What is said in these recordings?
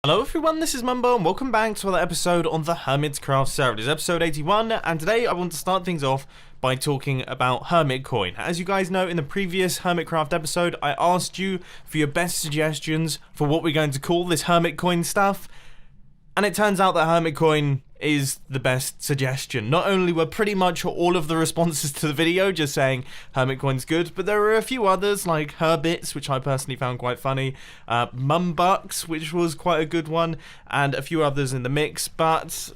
Hello everyone, this is Mumbo and welcome back to another episode on the Hermitcraft server. It is episode 81 and today I want to start things off by talking about Hermitcoin. As you guys know, in the previous Hermitcraft episode I asked you for your best suggestions for what we're going to call this Hermitcoin stuff, and it turns out that Hermitcoin is the best suggestion. Not only were pretty much all of the responses to the video just saying Hermitcoin's good, but there were a few others like Herbits, which I personally found quite funny, Mumbucks, which was quite a good one, and a few others in the mix, but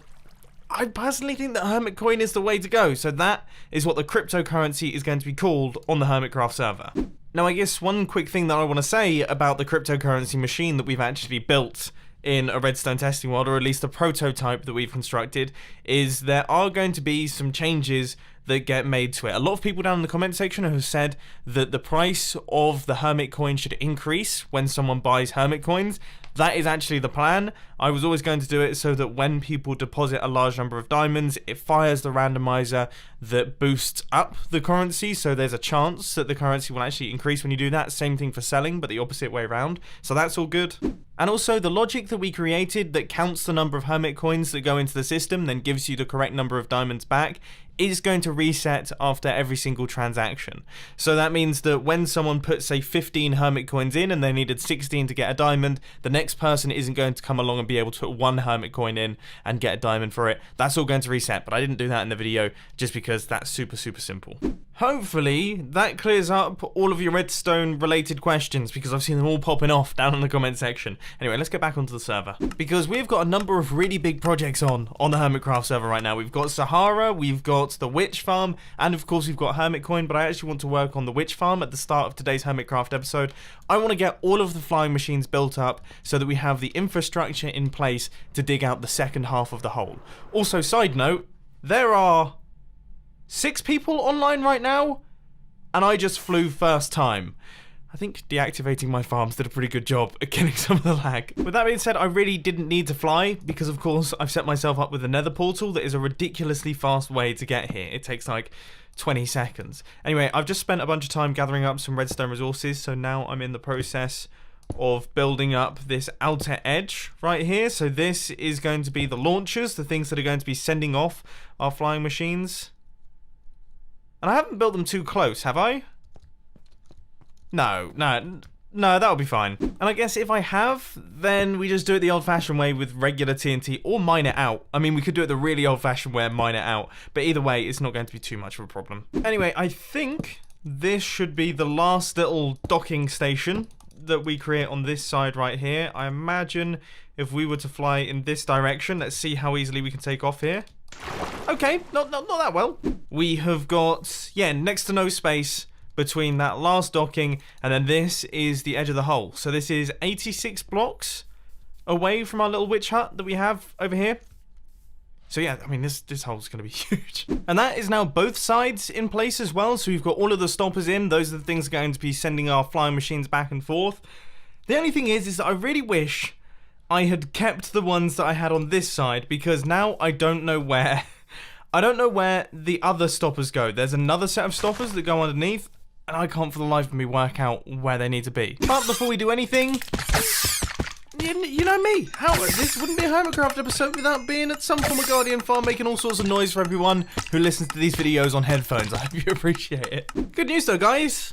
I personally think that Hermitcoin is the way to go, so that is what the cryptocurrency is going to be called on the Hermitcraft server. Now I guess one quick thing that I want to say about the cryptocurrency machine that we've actually built in a redstone testing world, or at least a prototype that we've constructed, is there are going to be some changes that get made to it. A lot of people down in the comment section have said that the price of the Hermit coin should increase when someone buys Hermit coins. That is actually the plan. I was always going to do it so that when people deposit a large number of diamonds, it fires the randomizer that boosts up the currency, so there's a chance that the currency will actually increase when you do that. Same thing for selling, but the opposite way around. So that's all good. And also the logic that we created that counts the number of Hermit coins that go into the system, then gives you the correct number of diamonds back, is going to reset after every single transaction. So that means that when someone puts, say, 15 Hermit coins in and they needed 16 to get a diamond, the next person isn't going to come along and be able to put one Hermit coin in and get a diamond for it. That's all going to reset, but I didn't do that in the video just because that's super simple. Hopefully that clears up all of your redstone related questions, because I've seen them all popping off down in the comment section. Anyway, let's get back onto the server, because we've got a number of really big projects on the Hermitcraft server right now. We've got Sahara, we've got the Witch Farm, and of course we've got Hermitcoin, but I actually want to work on the Witch Farm at the start of today's Hermitcraft episode. I want to get all of the flying machines built up so that we have the infrastructure in place to dig out the second half of the hole. Also, side note, there are 6 people online right now, and I just flew first time. I think deactivating my farms did a pretty good job at killing some of the lag. With that being said, I really didn't need to fly, because of course I've set myself up with a nether portal that is a ridiculously fast way to get here. It takes like 20 seconds. Anyway, I've just spent a bunch of time gathering up some redstone resources, so now I'm in the process of building up this outer edge right here. So this is going to be the launchers, the things that are going to be sending off our flying machines. And I haven't built them too close, have I? No, that'll be fine. And I guess if I have, then we just do it the old-fashioned way with regular TNT, or mine it out. I mean, we could do it the really old-fashioned way and mine it out, but either way, it's not going to be too much of a problem. Anyway, I think this should be the last little docking station that we create on this side right here. I imagine if we were to fly in this direction, let's see how easily we can take off here. Okay, not that well. We have got, yeah, next to no space between that last docking and then this is the edge of the hole. So this is 86 blocks away from our little witch hut that we have over here. So yeah, I mean, this hole's going to be huge. And that is now both sides in place as well. So we've got all of the stoppers in. Those are the things that are going to be sending our flying machines back and forth. The only thing is that I really wish I had kept the ones that I had on this side, because now I don't know where the other stoppers go. There's another set of stoppers that go underneath, and I can't for the life of me work out where they need to be. But before we do anything, you know me, how this wouldn't be a Hermitcraft episode without being at some form of Guardian farm making all sorts of noise for everyone who listens to these videos on headphones. I hope you appreciate it. Good news though, guys.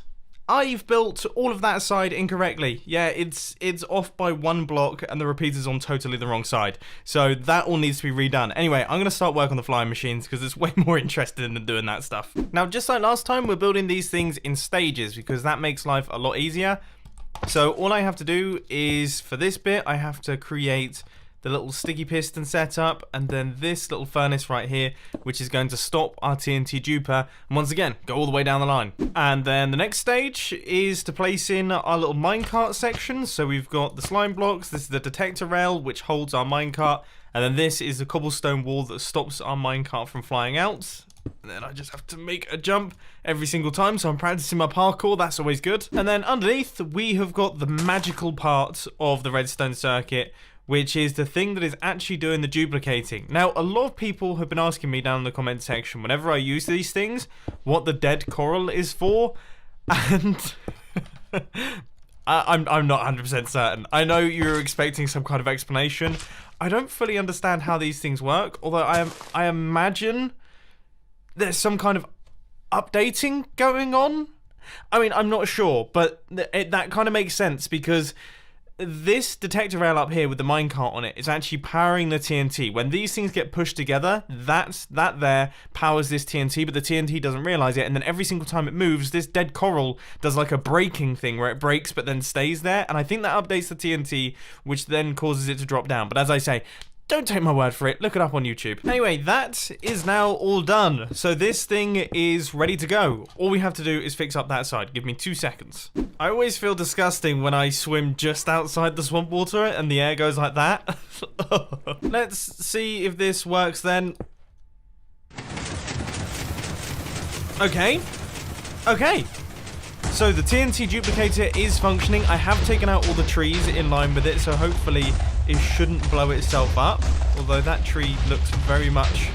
I've built all of that side incorrectly. Yeah, it's off by 1 block and the repeater's on totally the wrong side. So that all needs to be redone. Anyway, I'm going to start work on the flying machines because it's way more interesting than doing that stuff. Now, just like last time, we're building these things in stages because that makes life a lot easier. So all I have to do is, for this bit, I have to create the little sticky piston setup, and then this little furnace right here, which is going to stop our TNT duper, and once again, go all the way down the line. And then the next stage is to place in our little minecart section. So we've got the slime blocks, this is the detector rail, which holds our minecart, and then this is the cobblestone wall that stops our minecart from flying out. And then I just have to make a jump every single time, so I'm practicing my parkour, that's always good. And then underneath, we have got the magical part of the redstone circuit, which is the thing that is actually doing the duplicating. Now, a lot of people have been asking me down in the comment section, whenever I use these things, what the dead coral is for, and I'm not 100% certain. I know you're expecting some kind of explanation. I don't fully understand how these things work, although I imagine there's some kind of updating going on. I mean, I'm not sure, but that kind of makes sense because this detector rail up here with the minecart on it is actually powering the TNT. When these things get pushed together, that there powers this TNT, but the TNT doesn't realize it, and then every single time it moves, this dead coral does like a breaking thing where it breaks but then stays there, and I think that updates the TNT, which then causes it to drop down. But as I say, don't take my word for it, look it up on YouTube. Anyway, that is now all done. So this thing is ready to go. All we have to do is fix up that side. Give me 2 seconds. I always feel disgusting when I swim just outside the swamp water and the air goes like that. Let's see if this works then. Okay. Okay. So the TNT duplicator is functioning. I have taken out all the trees in line with it, so hopefully it shouldn't blow itself up. Although that tree looks very much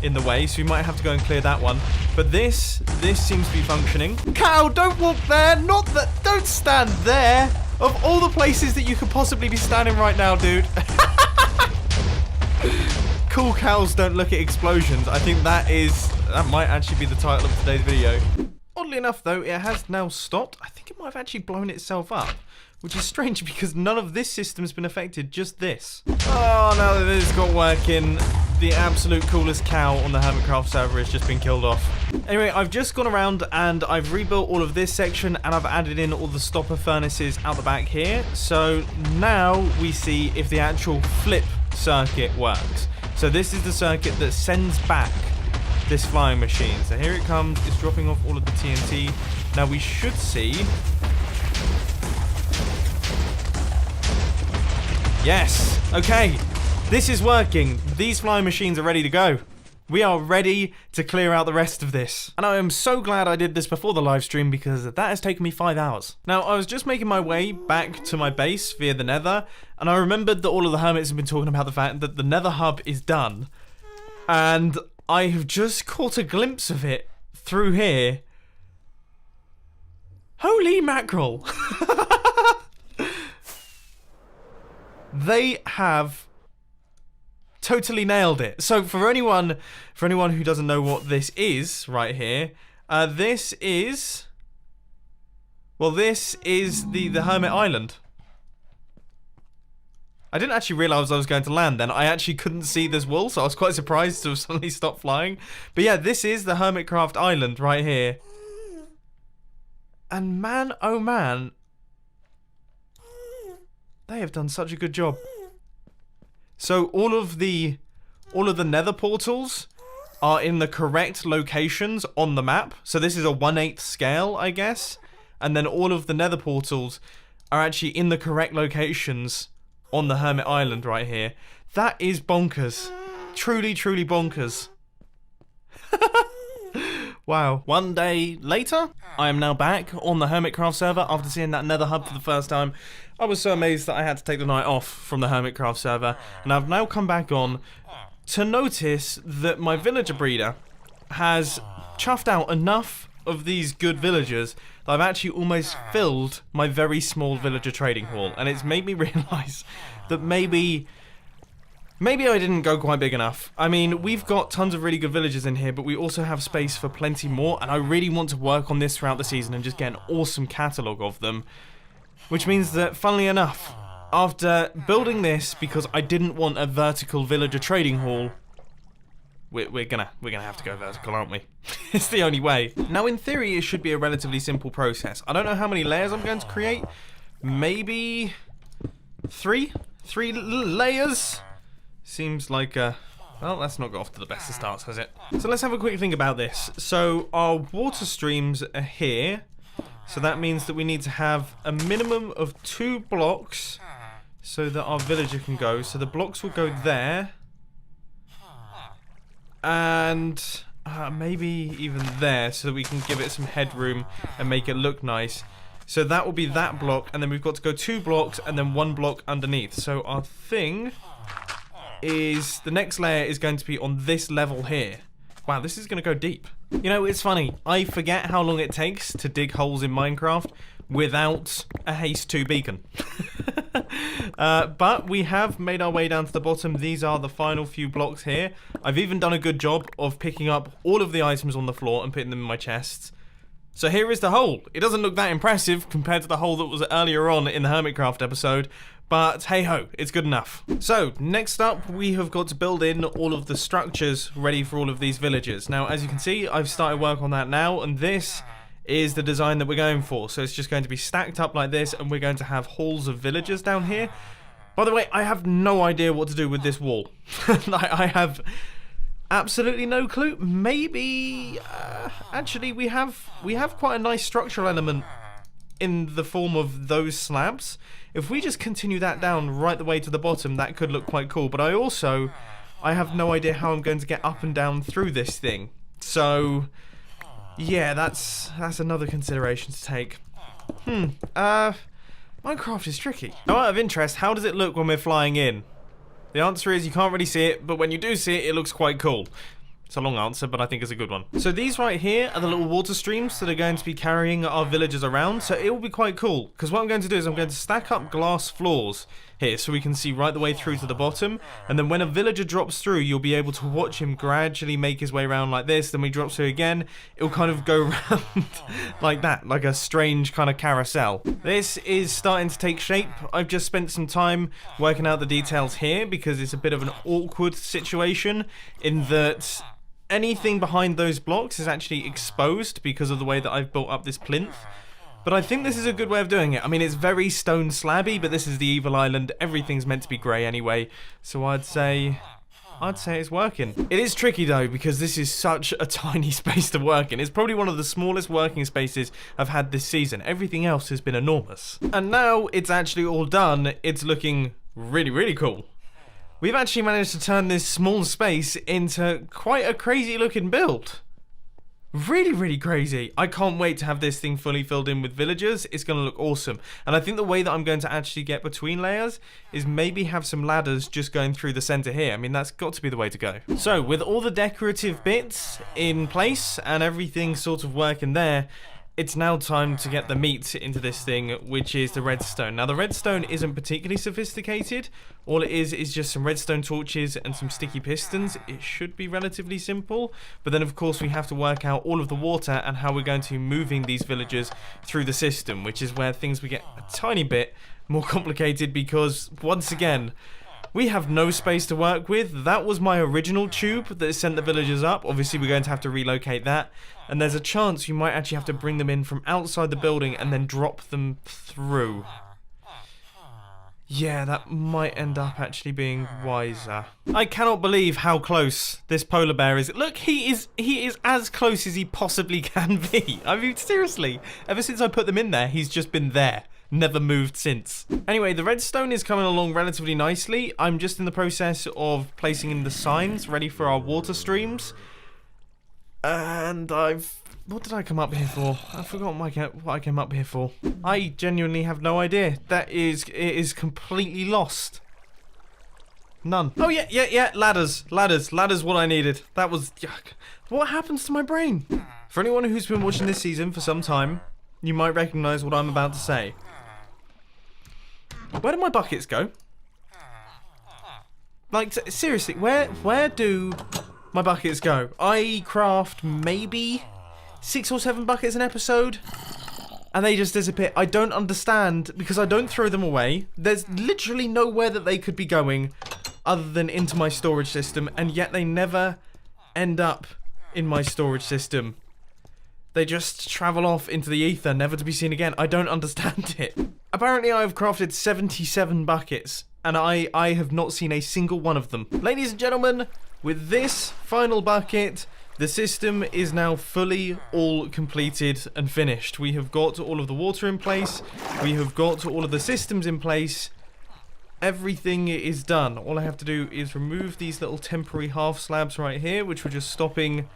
in the way, so we might have to go and clear that one. But this seems to be functioning. Cow, don't walk there! Not that! Don't stand there! Of all the places that you could possibly be standing right now, dude. Cool cows don't look at explosions. I think that might actually be the title of today's video. Oddly enough, though, it has now stopped. I think it might have actually blown itself up, which is strange because none of this system's been affected, just this. Oh, now that this got working, the absolute coolest cow on the Hermitcraft server has just been killed off. Anyway, I've just gone around and I've rebuilt all of this section and I've added in all the stopper furnaces out the back here. So now we see if the actual flip circuit works. So this is the circuit that sends back this flying machine. So here it comes, it's dropping off all of the TNT. Now we should see... Yes, okay, this is working. These flying machines are ready to go. We are ready to clear out the rest of this. And I am so glad I did this before the live stream because that has taken me 5 hours. Now, I was just making my way back to my base via the nether, and I remembered that all of the hermits have been talking about the fact that the nether hub is done. And I have just caught a glimpse of it through here. Holy mackerel. They have totally nailed it. So for anyone who doesn't know what this is right here, this is the Hermit Island. I didn't actually realise I was going to land then. I actually couldn't see this wool, so I was quite surprised to have suddenly stopped flying. But yeah, this is the Hermitcraft Island right here. And man, oh man, they have done such a good job. So all of the nether portals are in the correct locations on the map. So this is a 1/8 scale, I guess. And then all of the nether portals are actually in the correct locations on the Hermit Island right here. That is bonkers. Truly, truly bonkers. Wow. One day later, I am now back on the Hermitcraft server after seeing that nether hub for the first time. I was so amazed that I had to take the night off from the Hermitcraft server, and I've now come back on to notice that my villager breeder has chuffed out enough of these good villagers that I've actually almost filled my very small villager trading hall, and it's made me realise that maybe I didn't go quite big enough. I mean, we've got tons of really good villagers in here, but we also have space for plenty more, and I really want to work on this throughout the season and just get an awesome catalogue of them. Which means that, funnily enough, after building this, because I didn't want a vertical villager trading hall, we're gonna have to go vertical, aren't we? It's the only way. Now, in theory, it should be a relatively simple process. I don't know how many layers I'm going to create. Maybe three layers? Seems like well, that's not got off to the best of starts, has it? So let's have a quick think about this. So our water streams are here. So that means that we need to have a minimum of 2 blocks so that our villager can go. So the blocks will go there. And maybe even there so that we can give it some headroom and make it look nice. So that will be that block, and then we've got to go 2 blocks and then 1 block underneath. So our thing is, the next layer is going to be on this level here. Wow, this is going to go deep. You know, it's funny. I forget how long it takes to dig holes in Minecraft without a haste 2 beacon. But we have made our way down to the bottom. These are the final few blocks here. I've even done a good job of picking up all of the items on the floor and putting them in my chests. So here is the hole. It doesn't look that impressive compared to the hole that was earlier on in the Hermitcraft episode, but hey ho, it's good enough. So next up, we have got to build in all of the structures ready for all of these villagers. Now, as you can see, I've started work on that now, and this is the design that we're going for. So it's just going to be stacked up like this, and we're going to have halls of villagers down here. By the way, I have no idea what to do with this wall. I have absolutely no clue. Maybe actually we have quite a nice structural element in the form of those slabs. If we just continue that down right the way to the bottom, that could look quite cool. But I have no idea how I'm going to get up and down through this thing. So yeah, that's another consideration to take. Minecraft is tricky. Now, out of interest, how does it look when we're flying in? The answer is you can't really see it, but when you do see it, it looks quite cool. It's a long answer, but I think it's a good one. So these right here are the little water streams that are going to be carrying our villagers around. So it will be quite cool, because what I'm going to do is I'm going to stack up glass floors here so we can see right the way through to the bottom. And then when a villager drops through, you'll be able to watch him gradually make his way around like this. Then when he drops through again, it'll kind of go around like that, like a strange kind of carousel. This is starting to take shape. I've just spent some time working out the details here because it's a bit of an awkward situation in that anything behind those blocks is actually exposed because of the way that I've built up this plinth. But I think this is a good way of doing it. I mean, it's very stone slabby, but this is the evil island. Everything's meant to be grey anyway. So I'd say it's working. It is tricky though, because this is such a tiny space to work in. It's probably one of the smallest working spaces I've had this season. Everything else has been enormous. And now it's actually all done. It's looking really, really cool. We've actually managed to turn this small space into quite a crazy looking build. Really, really crazy. I can't wait to have this thing fully filled in with villagers. It's going to look awesome. And I think the way that I'm going to actually get between layers is maybe have some ladders just going through the center here. I mean, that's got to be the way to go. So with all the decorative bits in place and everything sort of working there, it's now time to get the meat into this thing, which is the redstone. Now, the redstone isn't particularly sophisticated. All it is just some redstone torches and some sticky pistons. It should be relatively simple. But then, of course, we have to work out all of the water and how we're going to be moving these villagers through the system, which is where things will get a tiny bit more complicated because, once again, we have no space to work with. That was my original tube that sent the villagers up. Obviously, we're going to have to relocate that. And there's a chance you might actually have to bring them in from outside the building and then drop them through. Yeah, that might end up actually being wiser. I cannot believe how close this polar bear is. Look, he is as close as he possibly can be. I mean, seriously. Ever since I put them in there, he's just been there. Never moved since. Anyway, the redstone is coming along relatively nicely. I'm just in the process of placing in the signs ready for our water streams. And what did I come up here for? I forgot what I came up here for. I genuinely have no idea. It is completely lost. None. Oh yeah, ladders, what I needed. That was, yuck. What happens to my brain? For anyone who's been watching this season for some time, you might recognize what I'm about to say. Where do my buckets go? Like, seriously, where do my buckets go? I craft maybe 6 or 7 buckets an episode, and they just disappear. I don't understand, because I don't throw them away. There's literally nowhere that they could be going other than into my storage system, and yet they never end up in my storage system. They just travel off into the ether, never to be seen again. I don't understand it. Apparently I have crafted 77 buckets, and I have not seen a single one of them. Ladies and gentlemen, with this final bucket, the system is now fully all completed and finished. We have got all of the water in place. We have got all of the systems in place. Everything is done. All I have to do is remove these little temporary half slabs right here, which were just stopping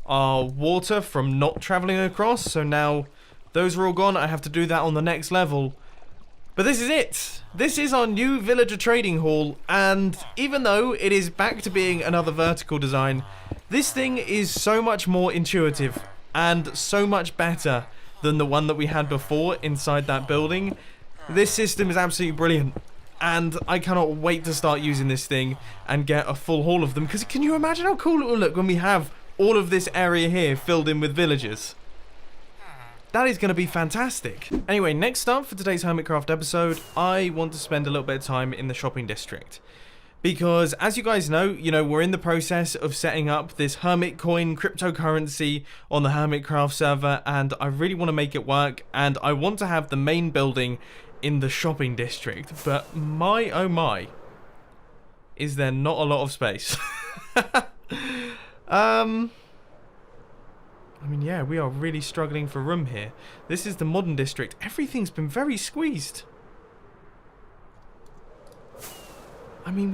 our water from not traveling across. So now those are all gone. I have to do that on the next level. But this is it. This is our new villager trading hall, and even though it is back to being another vertical design, this thing is so much more intuitive and so much better than the one that we had before inside that building. This system is absolutely brilliant, and I cannot wait to start using this thing and get a full haul of them, because can you imagine how cool it will look when we have all of this area here filled in with villagers? That is going to be fantastic. Anyway, next up for today's Hermitcraft episode, I want to spend a little bit of time in the shopping district. Because, as you guys know, we're in the process of setting up this Hermitcoin cryptocurrency on the Hermitcraft server, and I really want to make it work, and I want to have the main building in the shopping district. But my, oh my, is there not a lot of space? I mean, yeah, we are really struggling for room here. This is the modern district. Everything's been very squeezed. I mean,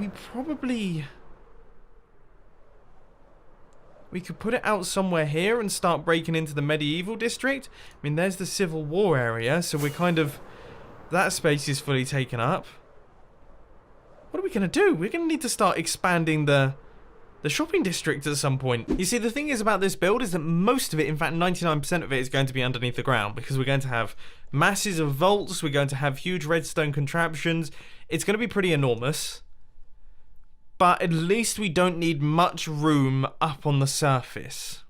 we could put it out somewhere here and start breaking into the medieval district. I mean, there's the Civil War area, so we're kind of... that space is fully taken up. What are we going to do? We're going to need to start expanding the shopping district at some point. You see, the thing is about this build is that most of it, in fact 99% of it, is going to be underneath the ground, because we're going to have masses of vaults, we're going to have huge redstone contraptions. It's going to be pretty enormous. But at least we don't need much room up on the surface.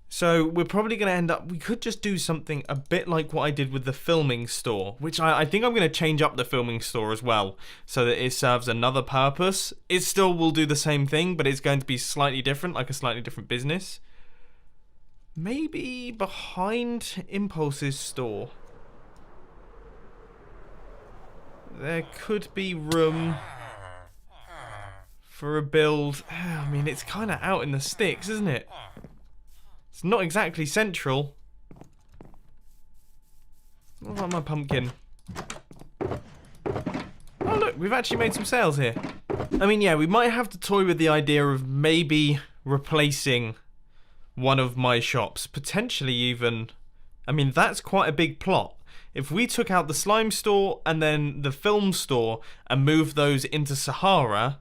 So we're probably going to end up... we could just do something a bit like what I did with the filming store, which I think I'm going to change up the filming store as well, so that it serves another purpose. It still will do the same thing, but it's going to be slightly different, like a slightly different business. Maybe behind Impulse's store. There could be room for a build. I mean, it's kind of out in the sticks, isn't it? It's not exactly central. What about my pumpkin? Oh look, we've actually made some sales here. I mean, yeah, we might have to toy with the idea of maybe replacing one of my shops. Potentially even... I mean, that's quite a big plot. If we took out the slime store and then the film store and moved those into Sahara,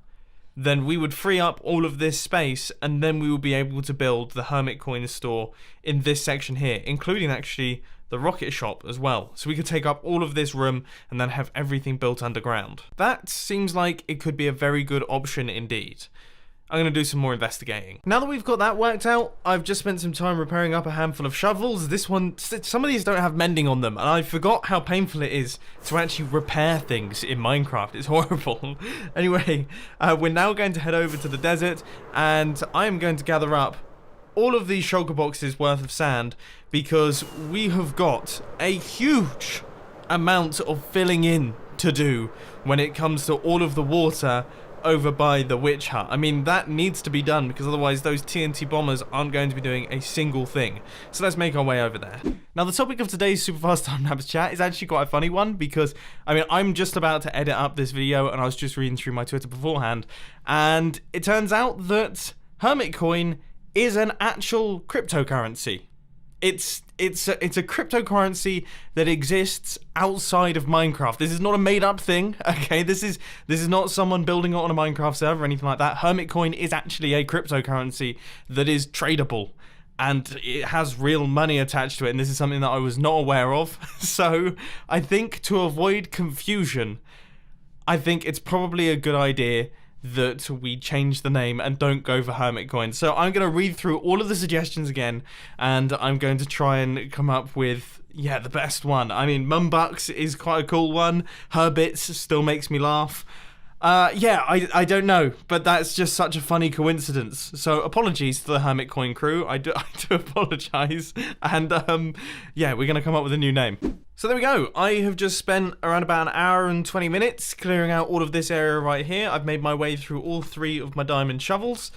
then we would free up all of this space, and then we would be able to build the Hermitcoin store in this section here, including actually the rocket shop as well. So we could take up all of this room and then have everything built underground. That seems like it could be a very good option indeed. I'm going to do some more investigating. Now that we've got that worked out, I've just spent some time repairing up a handful of shovels. This one, some of these don't have mending on them, and I forgot how painful it is to actually repair things in Minecraft. It's horrible. Anyway, we're now going to head over to the desert, and I am going to gather up all of these shulker boxes worth of sand, because we have got a huge amount of filling in to do when it comes to all of the water over by the witch hut. I mean, that needs to be done, because otherwise those TNT bombers aren't going to be doing a single thing. So let's make our way over there. Now, the topic of today's super fast time lapse chat is actually quite a funny one, because I mean, I'm just about to edit up this video and I was just reading through my Twitter beforehand, and it turns out that Hermitcoin is an actual cryptocurrency. It's a cryptocurrency that exists outside of Minecraft. This is not a made-up thing, okay? This is not someone building it on a Minecraft server or anything like that. Hermitcoin is actually a cryptocurrency that is tradable, and it has real money attached to it, and this is something that I was not aware of. So I think to avoid confusion, I think it's probably a good idea that we change the name and don't go for Hermitcoin. So I'm going to read through all of the suggestions again, and I'm going to try and come up with, yeah, the best one. I mean, Mumbucks is quite a cool one. Herbits still makes me laugh. Yeah, I don't know, but that's just such a funny coincidence. So apologies to the Hermitcoin crew. I do apologize. And yeah, we're going to come up with a new name. So there we go. I have just spent around about an hour and 20 minutes clearing out all of this area right here. I've made my way through all 3 of my diamond shovels.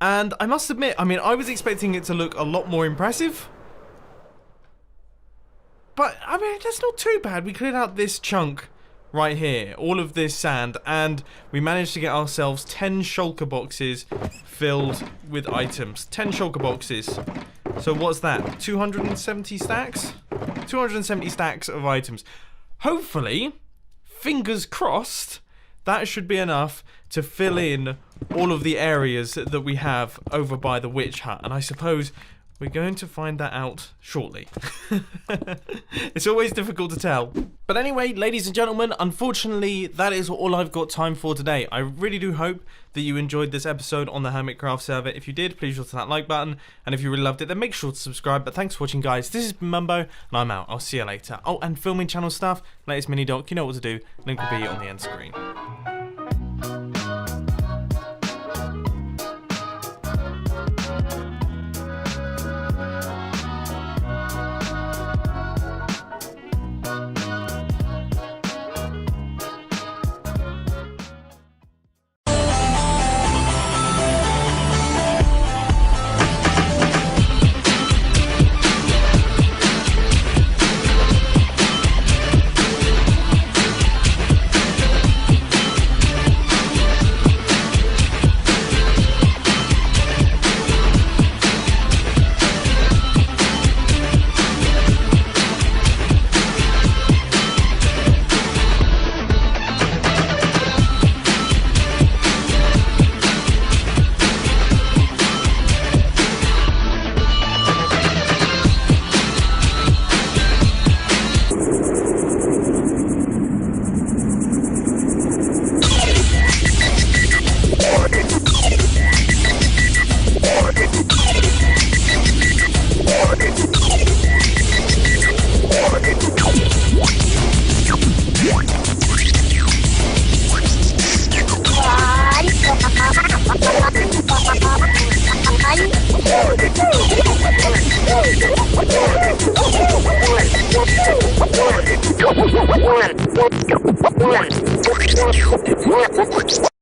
And I must admit, I mean, I was expecting it to look a lot more impressive. But, I mean, that's not too bad. We cleared out this chunk right here, all of this sand, and we managed to get ourselves 10 shulker boxes filled with items. 10 shulker boxes. So what's that? 270 stacks? 270 stacks of items. Hopefully, fingers crossed, that should be enough to fill in all of the areas that we have over by the witch hut. And I suppose We're going to find that out shortly. It's always difficult to tell. But anyway, ladies and gentlemen, unfortunately, that is all I've got time for today. I really do hope that you enjoyed this episode on the Hermitcraft server. If you did, please hit that like button. And if you really loved it, then make sure to subscribe. But thanks for watching, guys. This has been Mumbo, and I'm out. I'll see you later. Oh, and filming channel stuff, latest mini doc, you know what to do. Link will be on the end screen. One.